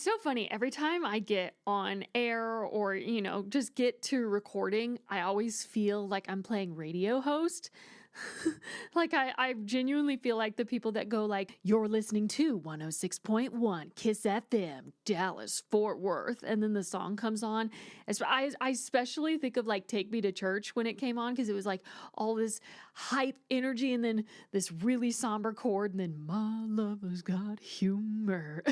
It's so funny. Every time I get on air or, just get to recording, I always feel like I'm playing radio host. Like I genuinely feel like the people that go like, you're listening to 106.1 Kiss FM, Dallas, Fort Worth. And then the song comes on. I especially think of like Take Me to Church when it came on, because it was like all this hype energy and then this really somber chord and then my lover's got humor.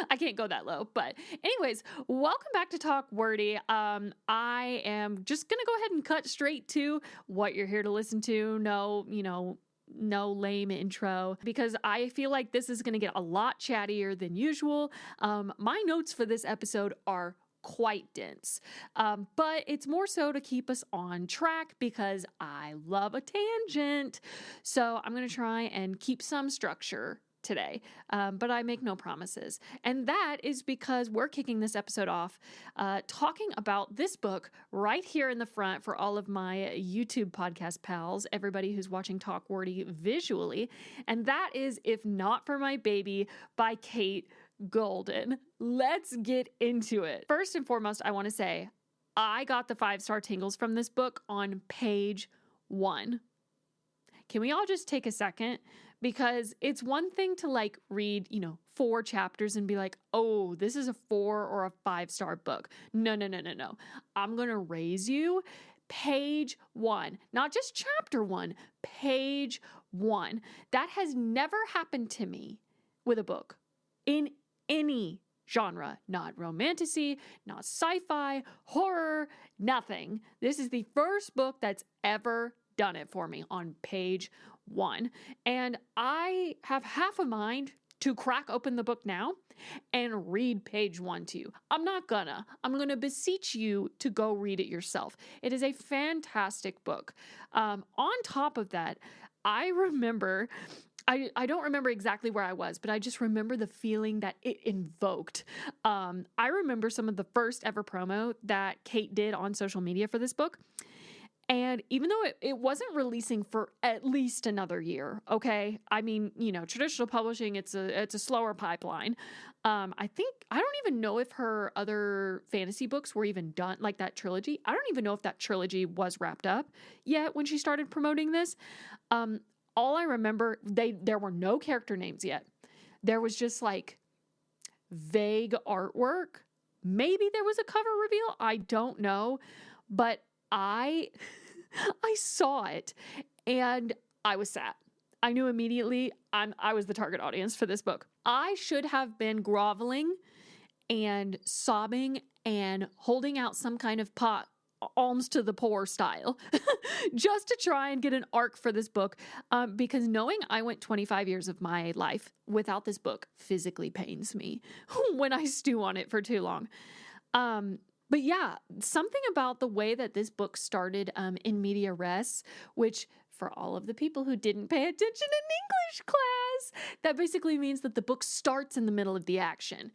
I can't go that low. But anyways, welcome back to Talk Wordy. I am just going to go ahead and cut straight to what you're here to listen to. No lame intro, because I feel like this is going to get a lot chattier than usual. My notes for this episode are quite dense, but it's more so to keep us on track because I love a tangent. So I'm going to try and keep some structure today, but I make no promises. And that is because we're kicking this episode off talking about this book right here in the front for all of my YouTube podcast pals, everybody who's watching Talk Wordy visually. And that is If Not For My Baby by Kate Golden. Let's get into it. First and foremost, I want to say I got the 5-star tingles from this book on page 1. Can we all just take a second? Because it's one thing to like read, 4 chapters and be like, oh, this is a 4 or a 5-star book. No. I'm going to raise you page 1, not just chapter 1, page 1. That has never happened to me with a book in any genre, not romantasy, not sci-fi, horror, nothing. This is the first book that's ever done it for me on page 1. And I have half a mind to crack open the book now and read page 1 to you. I'm going to beseech you to go read it yourself. It is a fantastic book. On top of that, I don't remember exactly where I was, but I just remember the feeling that it invoked. I remember some of the first ever promo that Kate did on social media for this book. And even though it wasn't releasing for at least another year, okay? I mean, traditional publishing, it's a slower pipeline. I don't even know if her other fantasy books were even done, like that trilogy. I don't even know if that trilogy was wrapped up yet when she started promoting this. All I remember, there were no character names yet. There was just like vague artwork. Maybe there was a cover reveal. I don't know, but I saw it and I was sad. I knew immediately I was the target audience for this book. I should have been groveling and sobbing and holding out some kind of pot, alms to the poor style, just to try and get an arc for this book, because knowing I went 25 years of my life without this book physically pains me when I stew on it for too long. But yeah, something about the way that this book started in media res, which for all of the people who didn't pay attention in English class, that basically means that the book starts in the middle of the action.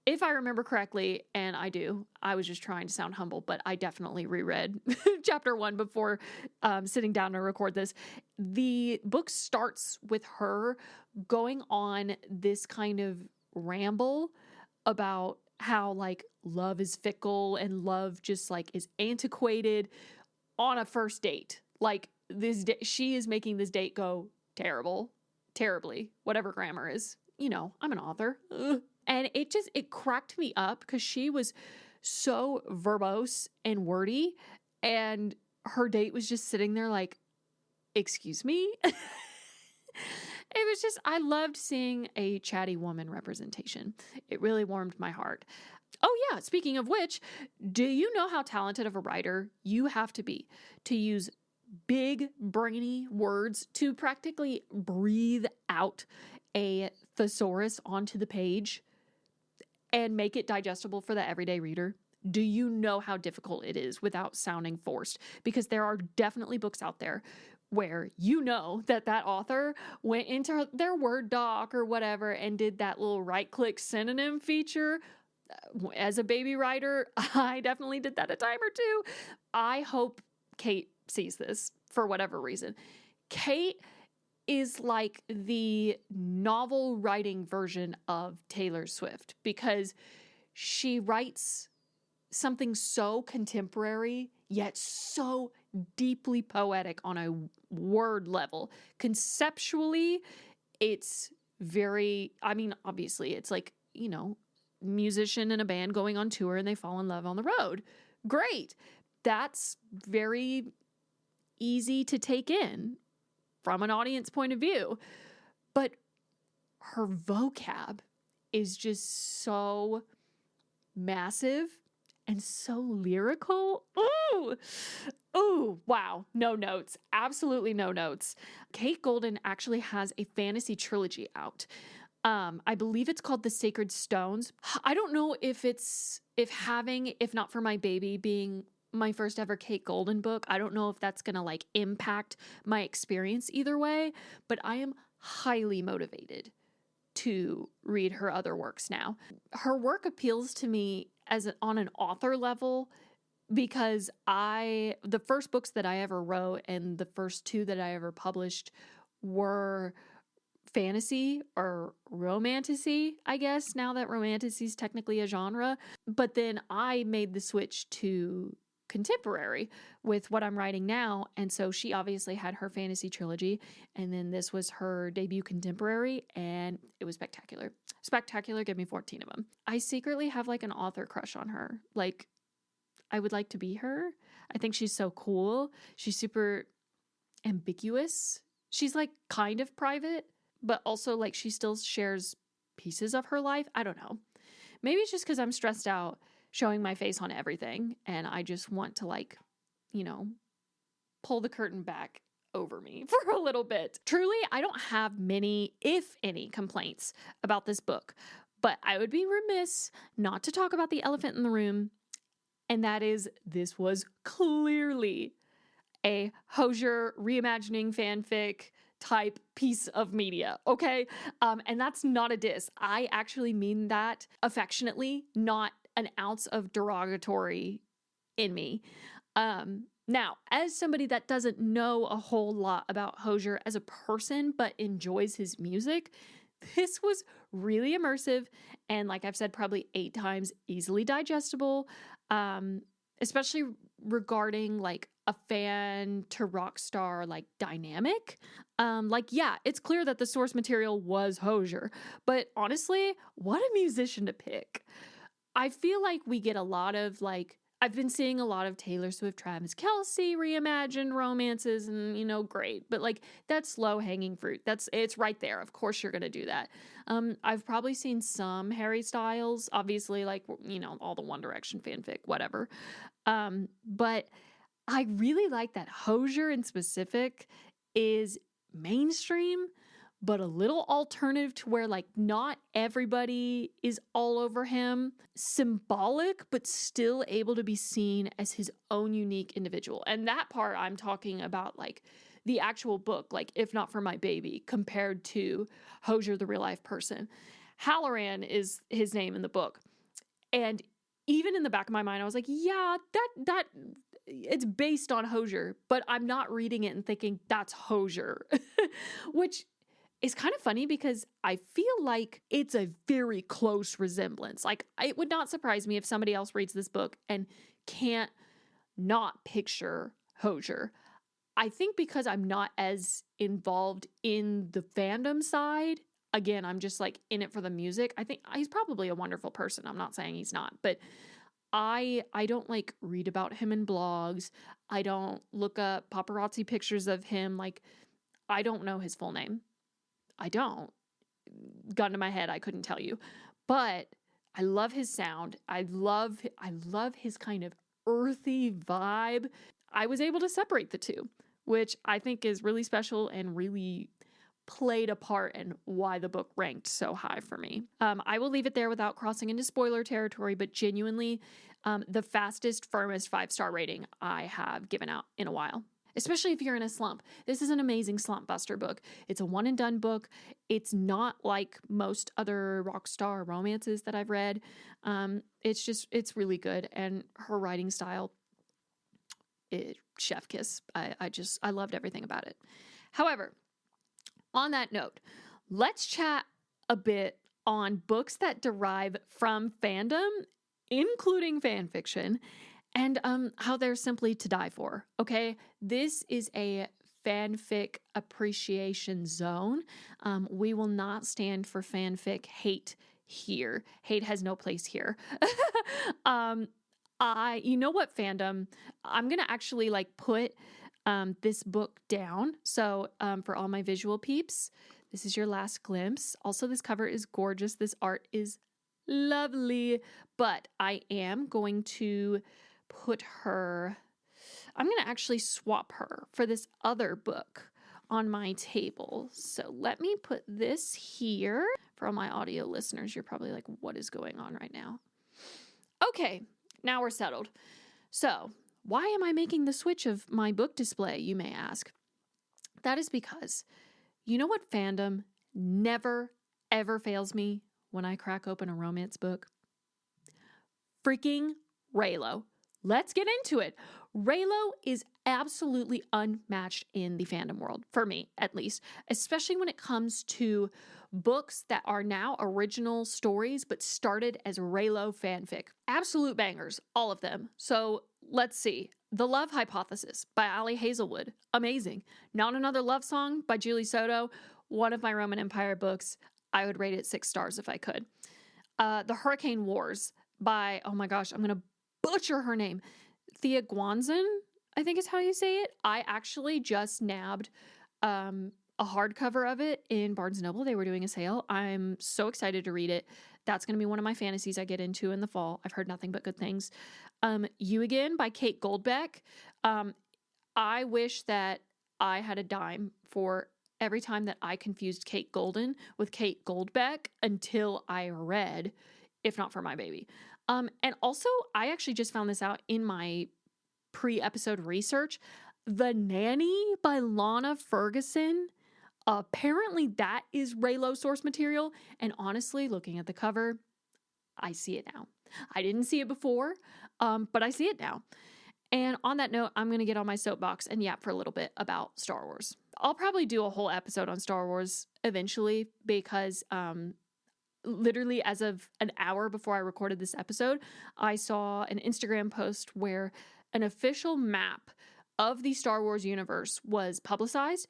If I remember correctly, and I do, I was just trying to sound humble, but I definitely reread chapter 1 before sitting down to record this. The book starts with her going on this kind of ramble about how like love is fickle and love just like is antiquated on a first date. Like she is making this date go terribly, whatever grammar is. I'm an author. Ugh. And it cracked me up because she was so verbose and wordy, and her date was just sitting there like, excuse me? It was just, I loved seeing a chatty woman representation. It really warmed my heart. Oh yeah, speaking of which, do you know how talented of a writer you have to be to use big, brainy words to practically breathe out a thesaurus onto the page and make it digestible for the everyday reader? Do you know how difficult it is without sounding forced? Because there are definitely books out there where that author went into their Word doc or whatever and did that little right-click synonym feature. As a baby writer, I definitely did that a time or two. I hope Kate sees this for whatever reason. Kate is like the novel writing version of Taylor Swift, because she writes something so contemporary, yet so deeply poetic on a word level. Conceptually, it's very, I mean, obviously, it's like, musician in a band going on tour and they fall in love on the road. Great. That's very easy to take in from an audience point of view. But her vocab is just so massive and so lyrical. Ooh, wow. No notes. Absolutely no notes. Kate Golden actually has a fantasy trilogy out. I believe it's called The Sacred Stones. I don't know if If Not For My Baby being my first ever Kate Golden book, I don't know if that's going to like impact my experience either way, but I am highly motivated to read her other works now. Her work appeals to me on an author level because the first books that I ever wrote and the first two that I ever published were fantasy or romantasy, I guess, now that romantasy is technically a genre. But then I made the switch to contemporary with what I'm writing now. And so she obviously had her fantasy trilogy, and then this was her debut contemporary, and it was spectacular. Spectacular, give me 14 of them. I secretly have like an author crush on her. Like, I would like to be her. I think she's so cool. She's super ambiguous. She's like kind of private, but also like she still shares pieces of her life. I don't know. Maybe it's just because I'm stressed out showing my face on everything, and I just want to like, pull the curtain back over me for a little bit. Truly, I don't have many, if any, complaints about this book, but I would be remiss not to talk about the elephant in the room, and that is this was clearly a Hozier reimagining fanfic type piece of media, okay? And that's not a diss. I actually mean that affectionately, not an ounce of derogatory in me. Now, as somebody that doesn't know a whole lot about Hozier as a person, but enjoys his music, this was really immersive and, like I've said probably 8 times, easily digestible, especially regarding like a fan to rock star like dynamic. Yeah, it's clear that the source material was Hozier, but honestly, what a musician to pick. I feel like we get a lot of like, I've been seeing a lot of Taylor Swift, Travis Kelce reimagined romances, and great, but like that's low hanging fruit. It's right there. Of course you're going to do that. I've probably seen some Harry Styles, obviously, like, all the One Direction fanfic, whatever. But I really like that Hozier in specific is mainstream, but a little alternative to where like not everybody is all over him. Symbolic, but still able to be seen as his own unique individual. And that part I'm talking about like the actual book, like If Not For My Baby, compared to Hozier, the real life person. Halloran is his name in the book. And even in the back of my mind, I was like, yeah, that it's based on Hozier, but I'm not reading it and thinking that's Hozier, which is kind of funny because I feel like it's a very close resemblance. Like, it would not surprise me if somebody else reads this book and can't not picture Hozier. I think because I'm not as involved in the fandom side, again, I'm just like in it for the music. I think he's probably a wonderful person. I'm not saying he's not, but I don't like read about him in blogs. I don't look up paparazzi pictures of him. Like, I don't know his full name. I don't. Gun to my head, I couldn't tell you. But I love his sound. I love his kind of earthy vibe. I was able to separate the two, which I think is really special and really played a part in why the book ranked so high for me. I will leave it there without crossing into spoiler territory, but genuinely the fastest, firmest 5-star rating I have given out in a while. Especially if you're in a slump. This is an amazing slump buster book. It's a one and done book. It's not like most other rock star romances that I've read. It's really good. And her writing style, chef kiss. I loved everything about it. However, On that note, let's chat a bit on books that derive from fandom, including fan fiction, and how they're simply to die for. Okay, this is a fanfic appreciation zone. We will not stand for fanfic hate here. Hate has no place here. um, you know what, fandom? I'm gonna actually like put this book down. So for all my visual peeps, this is your last glimpse. Also, this cover is gorgeous. This art is lovely, but I am going to put her, I'm going to actually swap her for this other book on my table. So let me put this here. For all my audio listeners, you're probably like, what is going on right now? Okay, now we're settled. So why am I making the switch of my book display, you may ask? That is because, you know what fandom never, ever fails me when I crack open a romance book? Freaking reylo. Let's get into it. Reylo is absolutely unmatched in the fandom world, for me at least, especially when it comes to books that are now original stories but started as reylo fanfic. Absolute bangers, all of them. So let's see. The Love Hypothesis by Ali Hazelwood. Amazing. Not Another Love Song by Julie Soto. One of my Roman Empire books. I would rate it 6 stars if I could. The Hurricane Wars by, oh my gosh, I'm going to butcher her name. Thea Guanzin, I think is how you say it. I actually just nabbed a hardcover of it in Barnes & Noble. They were doing a sale. I'm so excited to read it. That's going to be one of my fantasies I get into in the fall. I've heard nothing but good things. You Again by Kate Goldbeck. I wish that I had a dime for every time that I confused Kate Golden with Kate Goldbeck until I read If Not For My Baby. And also, I actually just found this out in my pre-episode research. The Nanny by Lana Ferguson. Apparently that is reylo source material. And honestly, looking at the cover, I see it now. I didn't see it before, but I see it now. And on that note, I'm going to get on my soapbox and yap for a little bit about Star Wars. I'll probably do a whole episode on Star Wars eventually because literally as of an hour before I recorded this episode, I saw an Instagram post where an official map of the Star Wars universe was publicized.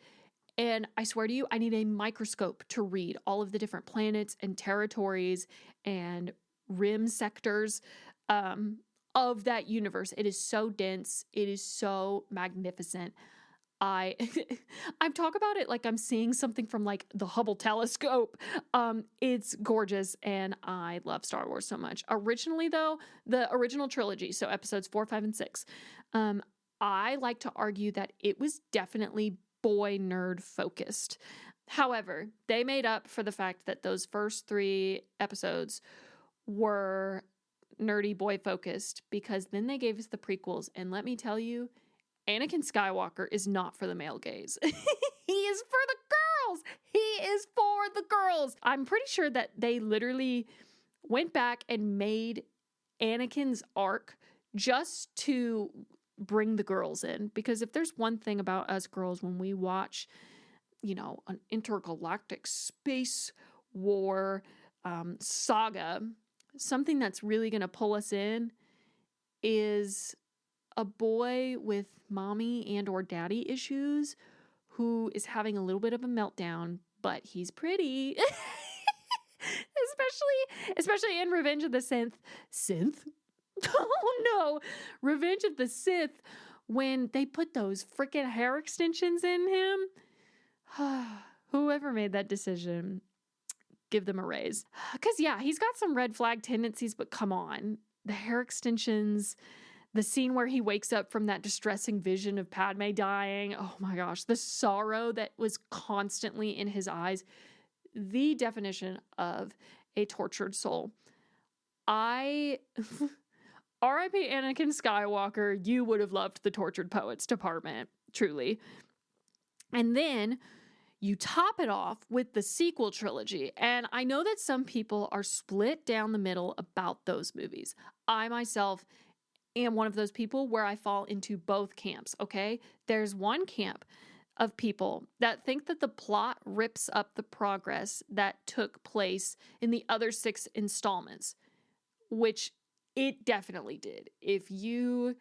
And I swear to you, I need a microscope to read all of the different planets and territories and rim sectors of that universe. It is so dense. It is so magnificent. I talk about it like I'm seeing something from like the Hubble telescope. It's gorgeous and I love Star Wars so much. Originally though, the original trilogy, so episodes 4, 5, and 6, I like to argue that it was definitely boy nerd focused. However, they made up for the fact that those first 3 episodes were nerdy boy focused because then they gave us the prequels, and let me tell you, Anakin Skywalker is not for the male gaze. He is for the girls. He is for the girls. I'm pretty sure that they literally went back and made Anakin's arc just to bring the girls in. Because if there's one thing about us girls when we watch, you know, an intergalactic space war saga, something that's really going to pull us in is a boy with mommy and or daddy issues who is having a little bit of a meltdown, but he's pretty. especially in Revenge of the Sith. Oh no, Revenge of the Sith, when they put those freaking hair extensions in him. Whoever made that decision, give them a raise. Because yeah, he's got some red flag tendencies, but come on. The hair extensions, the scene where he wakes up from that distressing vision of Padme dying. Oh my gosh, the sorrow that was constantly in his eyes. The definition of a tortured soul. R.I.P. Anakin Skywalker, you would have loved the Tortured Poets department, truly. And then you top it off with the sequel trilogy. And I know that some people are split down the middle about those movies. I myself am one of those people where I fall into both camps, okay? There's one camp of people that think that the plot rips up the progress that took place in the other 6 installments, which it definitely did. If you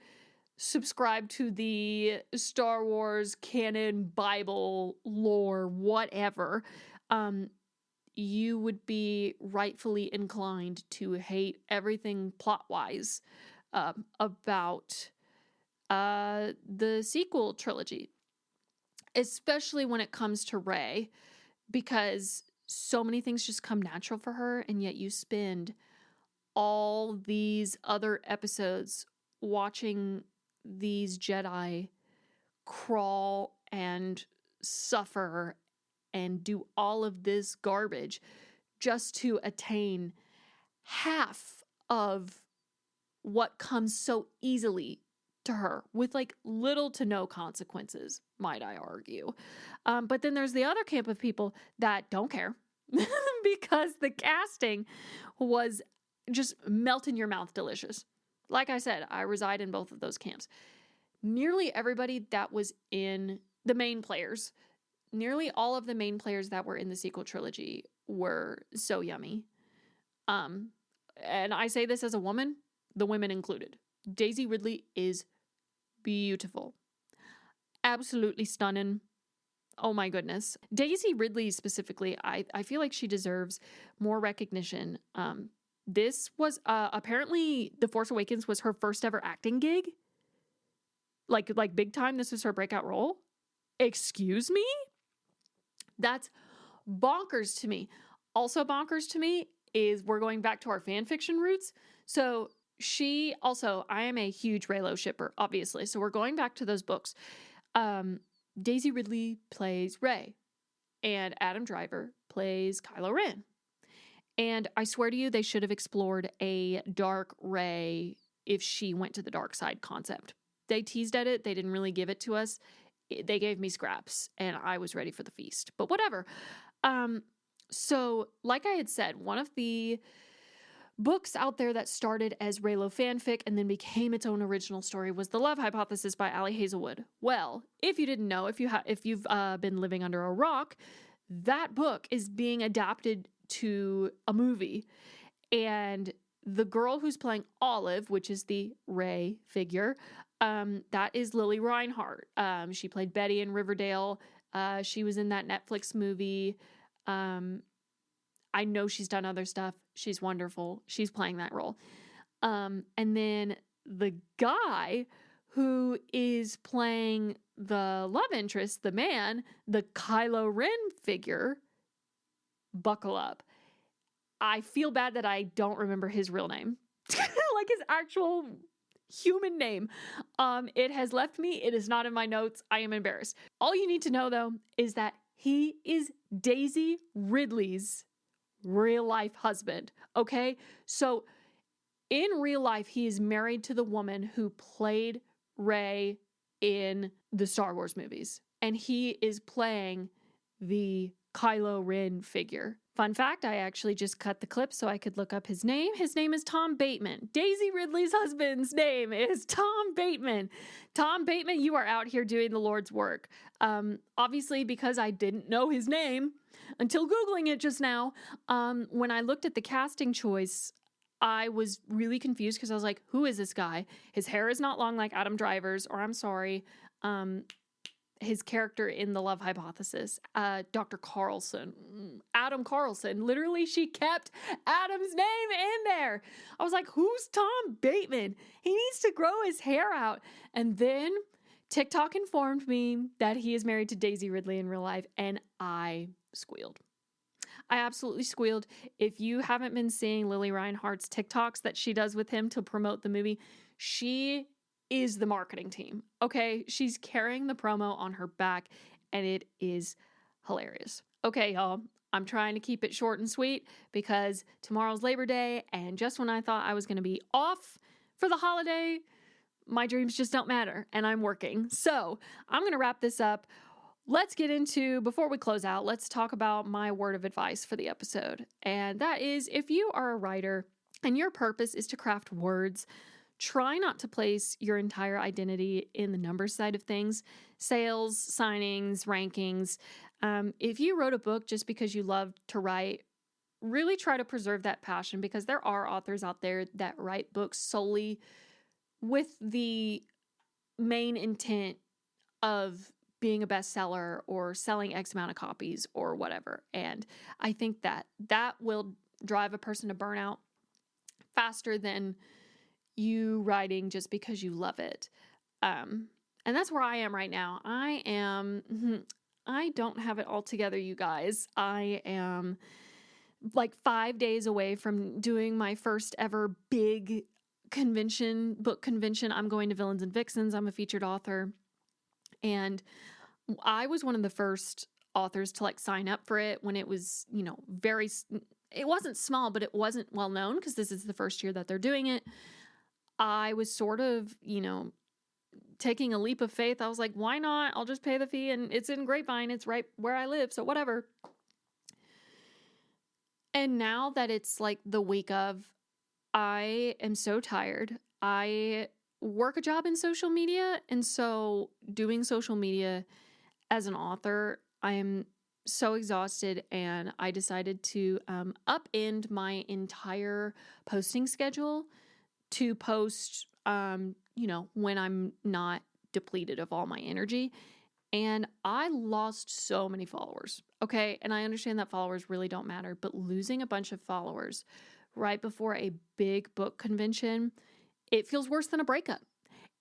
subscribe to the Star Wars canon, Bible, lore, whatever, you would be rightfully inclined to hate everything plot-wise about the sequel trilogy, especially when it comes to Rey, because so many things just come natural for her, and yet you spend all these other episodes watching these Jedi crawl and suffer and do all of this garbage just to attain half of what comes so easily to her with like little to no consequences, might I argue. But then there's the other camp of people that don't care because the casting was just melt in your mouth delicious. Like I said, I reside in both of those camps. Nearly everybody that was in the main players, nearly all of the main players that were in the sequel trilogy were so yummy. And I say this as a woman, the women included. Daisy Ridley is beautiful. Absolutely stunning. Oh my goodness. Daisy Ridley specifically, I feel like she deserves more recognition. This was apparently The Force Awakens was her first ever acting gig. Like big time, this was her breakout role. Excuse me? That's bonkers to me. Also bonkers to me is we're going back to our fan fiction roots. So she also, I am a huge reylo shipper, obviously. So we're going back to those books. Daisy Ridley plays Rey, and Adam Driver plays Kylo Ren. And I swear to you, they should have explored a dark Rey if she went to the dark side concept. They teased at it. They didn't really give it to us. They gave me scraps, and I was ready for the feast. But whatever. So, like I had said, one of the books out there that started as reylo fanfic and then became its own original story was The Love Hypothesis by Ali Hazelwood. Well, if you didn't know, if you've been living under a rock, that book is being adapted to a movie, and the girl who's playing Olive, which is the Rey figure, that is Lily Reinhart. She played Betty in Riverdale. She was in that Netflix movie. I know she's done other stuff. She's wonderful. She's playing that role. And then the guy who is playing the love interest, the man, the Kylo Ren figure, buckle up. I feel bad that I don't remember his real name. Like his actual human name. It has left me. It is not in my notes. I am embarrassed. All you need to know, though, is that he is Daisy Ridley's real life husband. Okay? So in real life, he is married to the woman who played Rey in the Star Wars movies. And he is playing the Kylo Ren figure. Fun fact, I actually just cut the clip so I could look up his name. His name is Tom Bateman. Daisy Ridley's husband's name is Tom Bateman. Tom Bateman, you are out here doing the Lord's work. Obviously, because I didn't know his name until Googling it just now, when I looked at the casting choice, I was really confused because I was like, who is this guy? His hair is not long like Adam Driver's, or I'm sorry, his character in The Love Hypothesis, Dr. Carlson, Adam Carlson. Literally, she kept Adam's name in there. I was like, who's Tom Bateman? He needs to grow his hair out. And then TikTok informed me that he is married to Daisy Ridley in real life, and I squealed. I absolutely squealed. If you haven't been seeing Lily Reinhart's TikToks that she does with him to promote the movie, she is the marketing team. Okay, she's carrying the promo on her back, and it is hilarious. Okay, y'all, I'm trying to keep it short and sweet because tomorrow's Labor Day, and just when I thought I was going to be off for the holiday, my dreams just don't matter, and I'm working. So I'm going to wrap this up. Let's get into, before we close out, let's talk about my word of advice for the episode. And that is, if you are a writer and your purpose is to craft words, try not to place your entire identity in the numbers side of things, sales, signings, rankings. If you wrote a book just because you love to write, really try to preserve that passion, because there are authors out there that write books solely with the main intent of being a bestseller or selling X amount of copies or whatever. And I think that that will drive a person to burnout faster than you writing just because you love it. And that's where I am right now. I don't have it all together, you guys. I am like 5 days away from doing my first ever big book convention. I'm going to Villains and Vixens. I'm a featured author. And I was one of the first authors to like sign up for it when it was, it wasn't small, but it wasn't well known, because this is the first year that they're doing it. I was sort of, taking a leap of faith. I was like, why not? I'll just pay the fee, and it's in Grapevine. It's right where I live. So whatever. And now that it's like the week of, I am so tired. I work a job in social media. And so doing social media as an author, I am so exhausted, and I decided to upend my entire posting schedule to post, when I'm not depleted of all my energy. And I lost so many followers. Okay. And I understand that followers really don't matter, but losing a bunch of followers right before a big book convention, it feels worse than a breakup.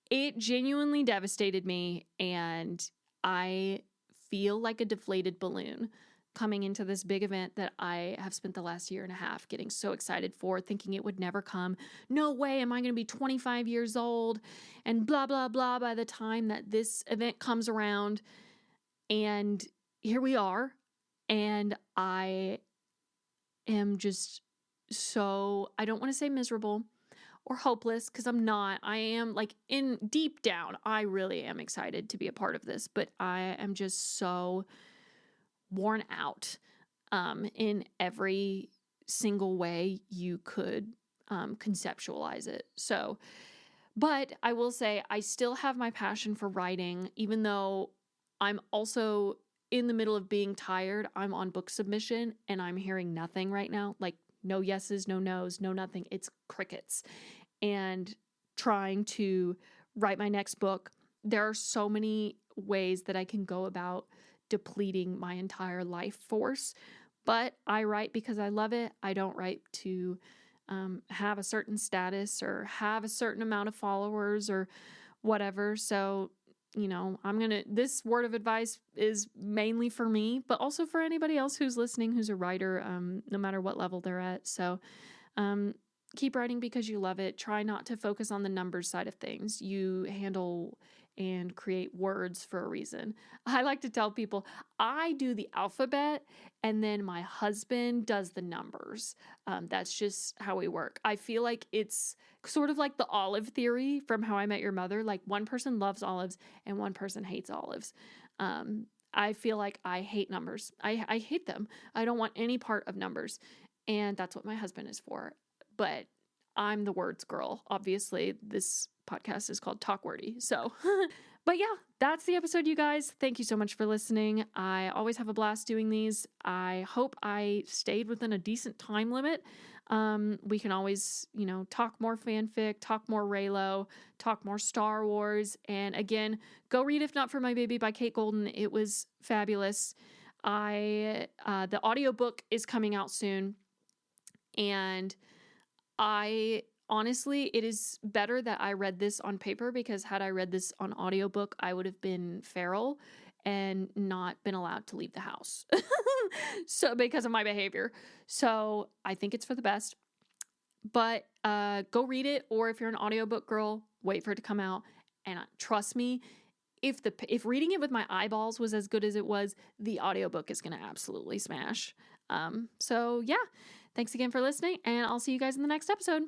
It genuinely devastated me, and I feel like a deflated balloon coming into this big event that I have spent the last year and a half getting so excited for, thinking it would never come. No way am I going to be 25 years old and blah, blah, blah by the time that this event comes around. And here we are. And I am just I don't want to say miserable or hopeless, because I'm not. I am like in deep down, I really am excited to be a part of this, but I am just so worn out in every single way you could conceptualize it. So, but I will say I still have my passion for writing, even though I'm also in the middle of being tired. I'm on book submission and I'm hearing nothing right now. Like no yeses, no nos, no nothing. It's crickets. And trying to write my next book, there are so many ways that I can go about depleting my entire life force, but I write because I love it. I don't write to have a certain status or have a certain amount of followers or whatever. So, this word of advice is mainly for me, but also for anybody else who's listening, who's a writer, no matter what level they're at. So, keep writing because you love it. Try not to focus on the numbers side of things. You handle and create words for a reason. I like to tell people I do the alphabet and then my husband does the numbers. That's just how we work. I feel like it's sort of like the olive theory from How I Met Your Mother. Like one person loves olives and one person hates olives. I feel like I hate numbers. I hate them. I don't want any part of numbers. And that's what my husband is for. But I'm the words girl. Obviously, this podcast is called Talk Wordy. So, but yeah, that's the episode, you guys. Thank you so much for listening. I always have a blast doing these. I hope I stayed within a decent time limit. We can always, talk more fanfic, talk more Reylo, talk more Star Wars. And again, go read If Not For My Baby by Kate Golden. It was fabulous. The audiobook is coming out soon. And honestly, it is better that I read this on paper, because had I read this on audiobook, I would have been feral and not been allowed to leave the house. So because of my behavior. So I think it's for the best. But go read it, or if you're an audiobook girl, wait for it to come out. And trust me, if reading it with my eyeballs was as good as it was, the audiobook is going to absolutely smash. So yeah. Thanks again for listening, and I'll see you guys in the next episode.